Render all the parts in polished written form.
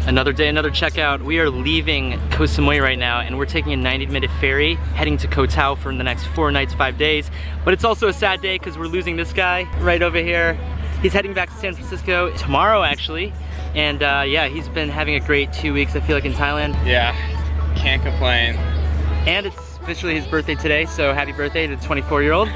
Another day, another checkout. We are leaving Koh Samui right now, and we're taking a 90-minute ferry heading to Ko Tao for the next 4 nights, 5 days. But it's also a sad day because we're losing this guy right over here. He's heading back to San Francisco tomorrow, actually. And yeah, he's been having a great 2 weeks, I feel like, in Thailand. Yeah, can't complain. And it's officially his birthday today, so happy birthday to the 24-year-old.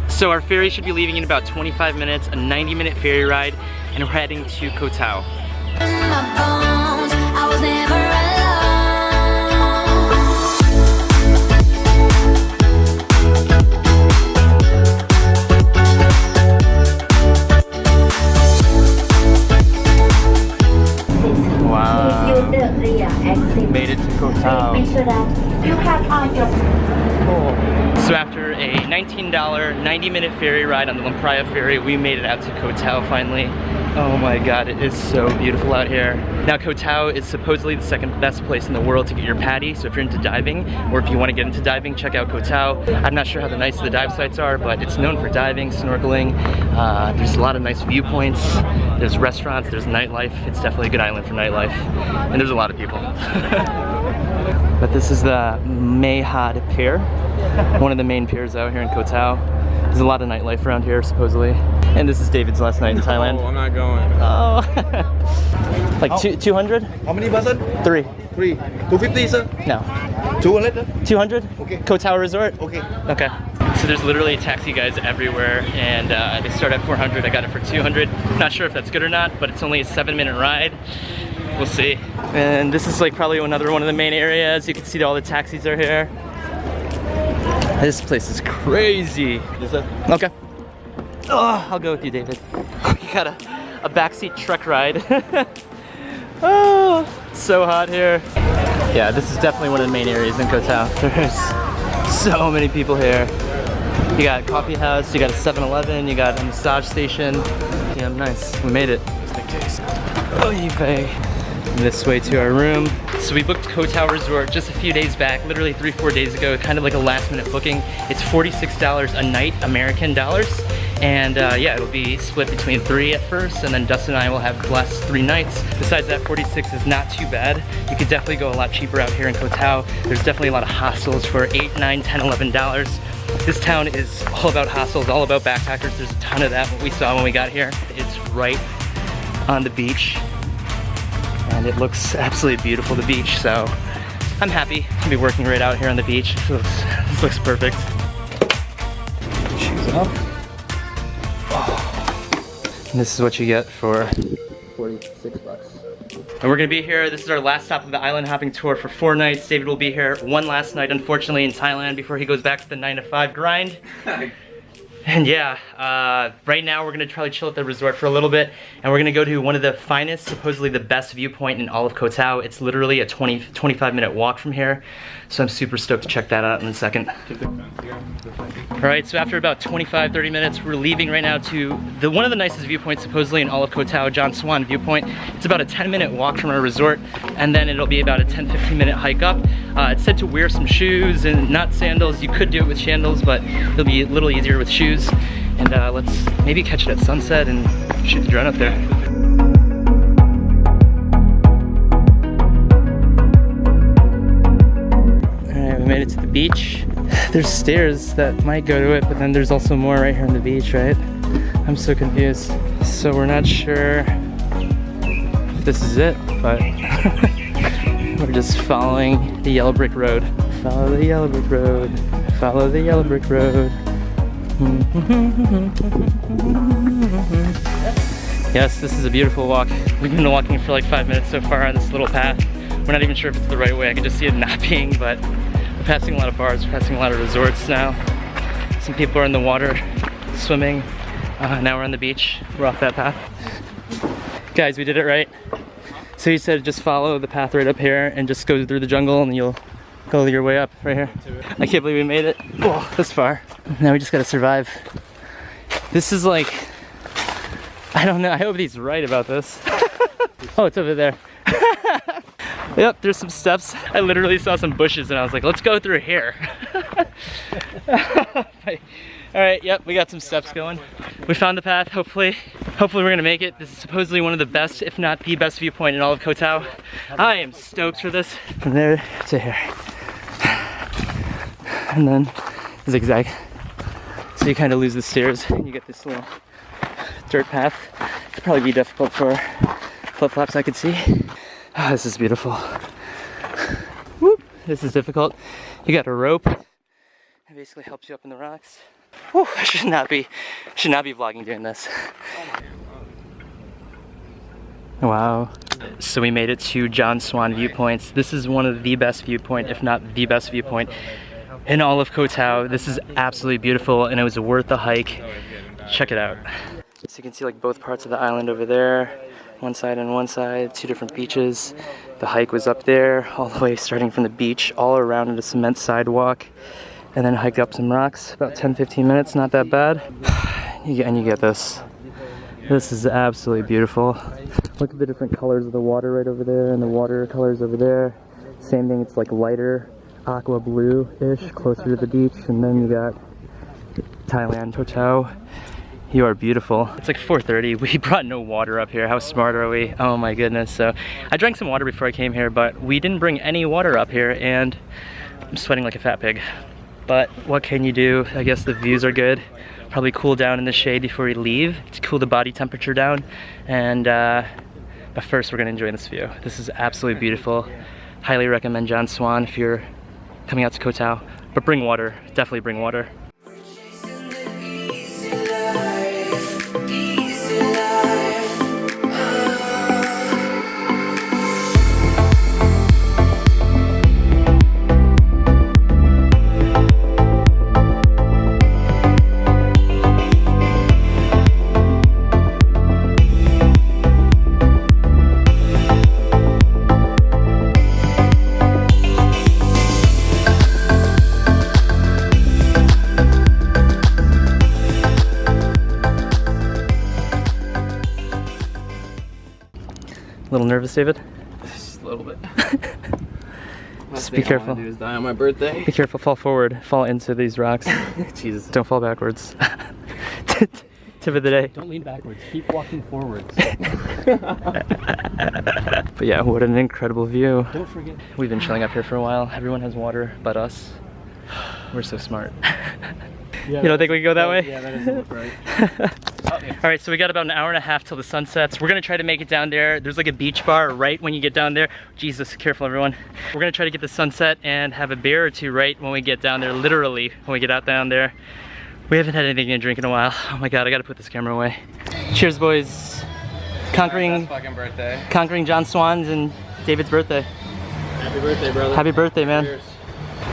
So our ferry should be leaving in about 25 minutes, a 90-minute ferry ride, and we're heading to Ko Tao. Wow. Made it to Ko Tao. Cool. So after a $19 90-minute ferry ride on the Lampraya ferry, we made it out to Ko Tao finally. Oh my god, it is so beautiful out here. Now Ko Tao is supposedly the second best place in the world to get your PADI, so if you're into diving, or if you want to get into diving, check out Ko Tao. I'm not sure how nice the dive sites are, but it's known for diving, snorkeling. There's a lot of nice viewpoints, there's restaurants, there's nightlife. It's definitely a good island for nightlife, and there's a lot of people. But this is the Mahad Pier, one of the main piers out here in Ko Tao. There's a lot of nightlife around here, supposedly. And this is David's last night in Thailand. Oh, I'm not going. Oh. Like 200? How many person? 3. 250, sir? No. 200? 200? Okay. Ko Tao Resort? Okay. Okay. So there's literally taxi guys everywhere, and they start at 400. I got it for 200. Not sure if that's good or not, but it's only a 7-minute ride. We'll see. And this is like probably another one of the main areas. You can see all the taxis are here. This place is crazy. Yes, sir. Okay. Oh, I'll go with you, David. You got a backseat truck ride. Oh, it's so hot here. Yeah, this is definitely one of the main areas in Ko Tao. There's so many people here. You got a coffee house, you got a 7-Eleven, you got a massage station. Yeah, nice. We made it. Oy vey. This way to our room. So we booked Ko Tao Resort just a few days back, literally 3-4 days ago, kind of like a last-minute booking. It's $46 a night, American dollars. And yeah, it'll be split between 3 at first, and then Dustin and I will have the last 3 nights. Besides that, 46 is not too bad. You could definitely go a lot cheaper out here in Ko Tao. There's definitely a lot of hostels for $8, $9, $10, $11. This town is all about hostels, all about backpackers. There's a ton of that, what we saw when we got here. It's right on the beach, and it looks absolutely beautiful, the beach, so I'm happy to be working right out here on the beach. This looks perfect. Shoes off. And this is what you get for 46 bucks. And we're gonna be here. This is our last stop of the island hopping tour for 4 nights. David will be here one last night, unfortunately, in Thailand before he goes back to the 9-to-5 grind. And yeah, right now we're gonna try to chill at the resort for a little bit, and we're gonna go to one of the finest, supposedly the best viewpoint in all of Ko Tao. It's literally a 25-minute walk from here, so I'm super stoked to check that out in a second. Alright, so after about 25-30 minutes, we're leaving right now to one of the nicest viewpoints supposedly in all of Ko Tao, John Swan Viewpoint. It's about a 10-minute walk from our resort, and then it'll be about a 10-15 minute hike up. It said to wear some shoes and not sandals. You could do it with sandals, but it'll be a little easier with shoes. And let's maybe catch it at sunset and shoot the drone up there. Alright, we made it to the beach. There's stairs that might go to it, but then there's also more right here on the beach, right? I'm so confused. So we're not sure if this is it, but we're just following the yellow brick road. Follow the yellow brick road. Follow the yellow brick road. Yes, this is a beautiful walk. We've been walking for like 5 minutes so far on this little path. We're not even sure if it's the right way. I can just see it not being, but we're passing a lot of bars, we're passing a lot of resorts now. Some people are in the water swimming. Now we're on the beach. We're off that path. Guys, we did it right. So he said just follow the path right up here and just go through the jungle and you'll go your way up right here. I can't believe we made it this far. Now we just gotta survive. This is like, I don't know, I hope he's right about this. Oh, it's over there. Yep, there's some steps. I literally saw some bushes and I was like, let's go through here. All right, yep, we got some steps going. We found the path, hopefully we're gonna make it. This is supposedly one of the best, if not the best viewpoint in all of Koh Tao. I am stoked for this. From there to here. And then zigzag. So you kind of lose the stairs and you get this little dirt path. It'd probably be difficult for flip-flops, I could see. Oh, this is beautiful. Whoop, this is difficult. You got a rope. It basically helps you up in the rocks. Whew, I should not be vlogging doing this. Wow. So we made it to John Swan Viewpoints. This is one of the best viewpoint, if not the best viewpoint in all of Koh Tao. This is absolutely beautiful and it was worth the hike. Check it out. So you can see like both parts of the island over there. One side and one side, two different beaches. The hike was up there, all the way starting from the beach, all around in a cement sidewalk. And then hike up some rocks, about 10-15 minutes, not that bad. And you get this. This is absolutely beautiful. Look at the different colors of the water right over there and the water colors over there. Same thing, it's like lighter aqua blue-ish, closer to the beach. And then you got Thailand, Koh Tao. You are beautiful. It's like 4:30. We brought no water up here. How smart are we? Oh my goodness. So I drank some water before I came here, but we didn't bring any water up here and I'm sweating like a fat pig. But what can you do? I guess the views are good. Probably cool down in the shade before we leave to cool the body temperature down. And but first we're gonna enjoy this view. This is absolutely beautiful. Highly recommend John Swan if you're coming out to Koh Tao. But bring water, definitely bring water. A little nervous, David? Just a little bit. Just be careful. All I do is die on my birthday. Be careful, fall forward, fall into these rocks. Jesus. Don't fall backwards. Tip of the day. Don't lean backwards, keep walking forwards. But yeah, what an incredible view. Don't forget. We've been chilling up here for a while. Everyone has water but us. We're so smart. Yeah, you don't think we can go that way? Yeah, that doesn't look right. All right, so we got about an hour and a half till the sun sets. We're gonna try to make it down there. There's like a beach bar right when you get down there. Jesus, careful everyone. We're gonna try to get the sunset and have a beer or two right when we get down there, literally when we get out down there. We haven't had anything to drink in a while. Oh my God, I gotta put this camera away. Cheers, boys. Conquering John Swan's and David's birthday. Happy birthday, brother. Happy birthday, man. Cheers.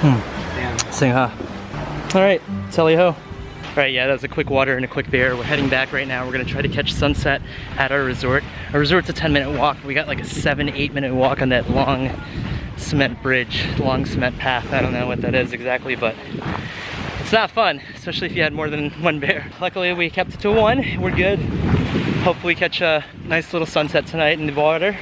Damn. Sing ha. All right, tally ho. All right, yeah, that was a quick water and a quick beer. We're heading back right now. We're gonna try to catch sunset at our resort. Our resort's a 10-minute walk. We got like a 7-8 minute walk on that long cement bridge, long cement path. I don't know what that is exactly, but it's not fun, especially if you had more than one bear. Luckily, we kept it to 1. We're good. Hopefully catch a nice little sunset tonight in the water.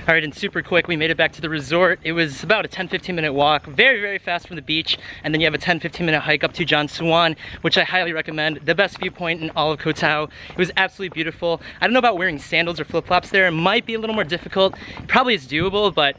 All right, and super quick, we made it back to the resort. It was about a 10-15 minute walk, very, very fast from the beach. And then you have a 10-15 minute hike up to John Swan, which I highly recommend. The best viewpoint in all of Koh Tao. It was absolutely beautiful. I don't know about wearing sandals or flip-flops there. It might be a little more difficult. Probably is doable, but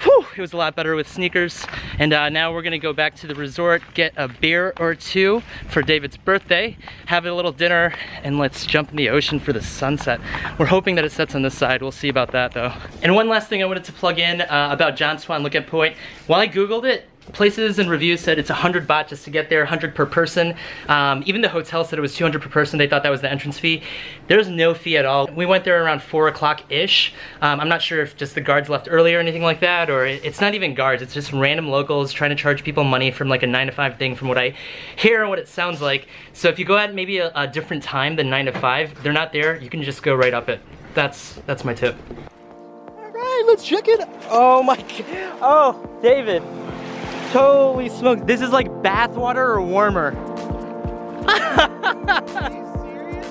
whew, it was a lot better with sneakers. And now we're gonna go back to the resort, get a beer or two for David's birthday, have a little dinner, and let's jump in the ocean for the sunset. We're hoping that it sets on this side. We'll see about that though. And one last thing I wanted to plug in about John Swan Lookout Point. While I Googled it, places and reviews said it's 100 baht just to get there, 100 per person. Even the hotel said it was 200 per person. They thought that was the entrance fee. There's no fee at all. We went there around 4 o'clock-ish. I'm not sure if just the guards left early or anything like that, or it's not even guards. It's just random locals trying to charge people money from like a 9 to 5 thing from what I hear and what it sounds like. So if you go at maybe a different time than 9 to 5, they're not there. You can just go right up it. That's my tip. All right, let's check it. Oh my God. Oh, David. Holy smokes, this is like bath water or warmer. Are you serious?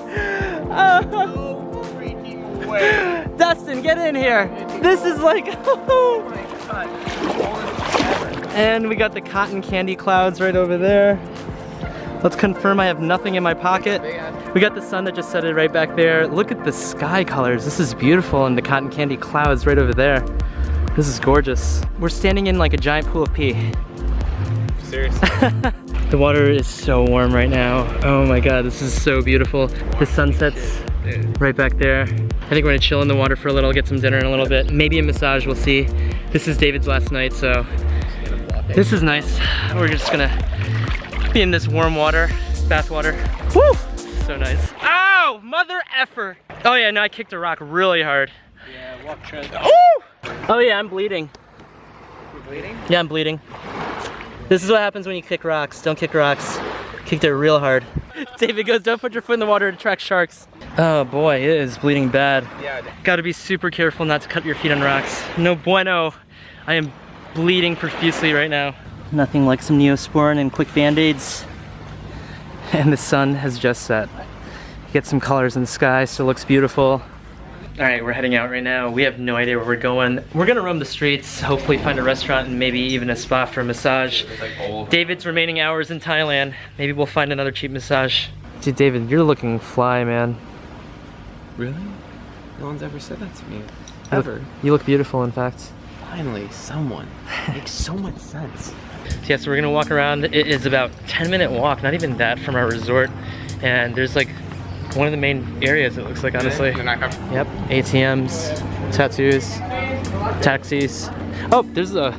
No freaking way. Dustin, get in here. This is like, Oh my God. and we got the cotton candy clouds right over there. Let's confirm I have nothing in my pocket. We got the sun that just set it right back there. Look at the sky colors. This is beautiful, and the cotton candy clouds right over there. This is gorgeous. We're standing in like a giant pool of pee. Seriously. The water is so warm right now. Oh my god, this is so beautiful. The sunset's right back there. I think we're gonna chill in the water for a little, get some dinner in a little bit. Maybe a massage, we'll see. This is David's last night, so this is nice. We're just gonna be in this warm water, bath water. Woo! So nice. Ow! Mother effer! Oh yeah, no, I kicked a rock really hard. Yeah, walk tread. Oh yeah, I'm bleeding. You're bleeding? Yeah, I'm bleeding. This is what happens when you kick rocks. Don't kick rocks. Kicked it real hard. David goes, don't put your foot in the water to attract sharks. Oh boy, it is bleeding bad. Yeah. Gotta be super careful not to cut your feet on rocks. No bueno. I am bleeding profusely right now. Nothing like some Neosporin and quick band-aids. And the sun has just set. Get some colors in the sky, still looks beautiful. All right, we're heading out right now. We have no idea where we're going. We're gonna roam the streets, hopefully find a restaurant and maybe even a spa for a massage. David's remaining hours in Thailand. Maybe we'll find another cheap massage. Dude, David, you're looking fly, man. Really? No one's ever said that to me. Ever. You look beautiful, in fact. Finally, someone. Makes so much sense. Yeah, so we're gonna walk around. It is about a 10-minute walk, not even that, from our resort. And there's like one of the main areas, it looks like, honestly. Yep, ATMs, tattoos, taxis. Oh, there's a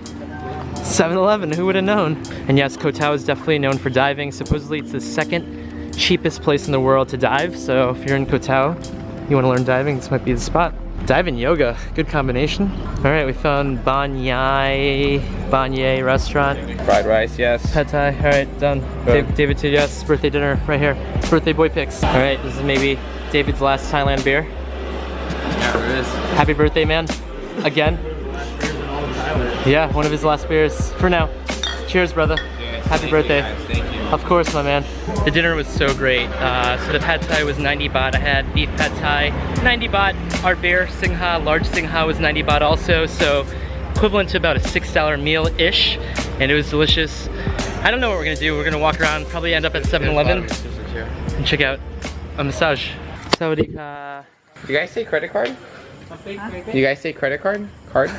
7-Eleven, who would have known? And yes, Koh Tao is definitely known for diving. Supposedly it's the second cheapest place in the world to dive. So if you're in Koh Tao, you wanna learn diving, this might be the spot. Dive and yoga, good combination. All right, we found Banye restaurant. Fried rice, yes. Pad Thai, all right, done. David said yes, birthday dinner right here. Birthday boy pics. All right, this is maybe David's last Thailand beer. Yeah, it is. Happy birthday, man. Again. Yeah, one of his last beers for now. Cheers, brother. Yes, Happy birthday. Thank you. Of course, my man. The dinner was so great. So the pad thai was 90 baht. I had beef pad thai, 90 baht. Our beer, Singha, large Singha was 90 baht also. So equivalent to about a $6 meal-ish. And it was delicious. I don't know what we're gonna do. We're gonna walk around, probably end up at 7-Eleven and check out a massage. Sawadee ka. You guys say credit card? You guys say credit card? Card?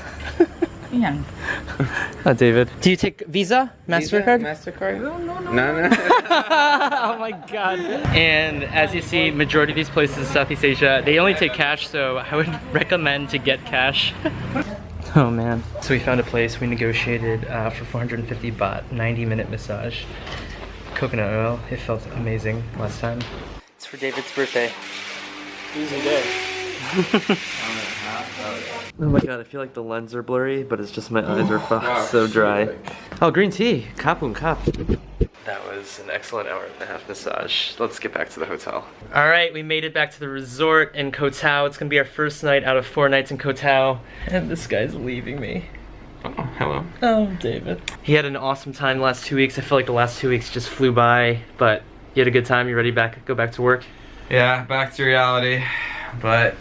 Oh, David. Do you take Visa? MasterCard? MasterCard? No. Oh my god. And as you see, majority of these places in Southeast Asia, they only take cash, so I would recommend to get cash. Oh man. So we found a place, we negotiated for 450 baht, 90-minute massage. Coconut oil, it felt amazing last time. It's for David's birthday. Easy day. Oh my god, I feel like the lenses are blurry, but it's just my eyes are so dry. Oh, green tea. Kapun kap. That was an excellent hour-and-a-half massage. Let's get back to the hotel. Alright, we made it back to the resort in Koh Tao. It's gonna be our first night out of 4 nights in Koh Tao. And this guy's leaving me. Oh, hello. Oh, David. He had an awesome time the last 2 weeks. I feel like the last 2 weeks just flew by, but you had a good time. You ready to go back to work? Yeah, back to reality. But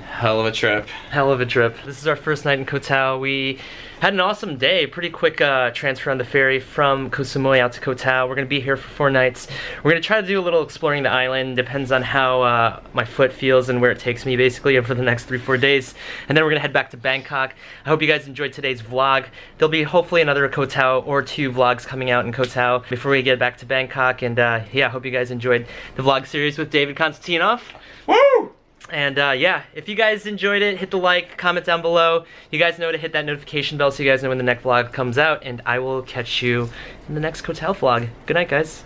hell of a trip. Hell of a trip. This is our first night in Koh Tao. We had an awesome day. Pretty quick transfer on the ferry from Koh Samui out to Koh Tao. We're gonna be here for 4 nights. We're gonna try to do a little exploring the island. Depends on how my foot feels and where it takes me basically over the next 3-4 days. And then we're gonna head back to Bangkok. I hope you guys enjoyed today's vlog. There'll be hopefully another Koh Tao or 2 vlogs coming out in Koh Tao before we get back to Bangkok. And yeah, I hope you guys enjoyed the vlog series with David Konstantinov. Woo! And yeah, if you guys enjoyed it, hit the like, comment down below. You guys know to hit that notification bell so you guys know when the next vlog comes out. And I will catch you in the next Koh Tao vlog. Good night, guys.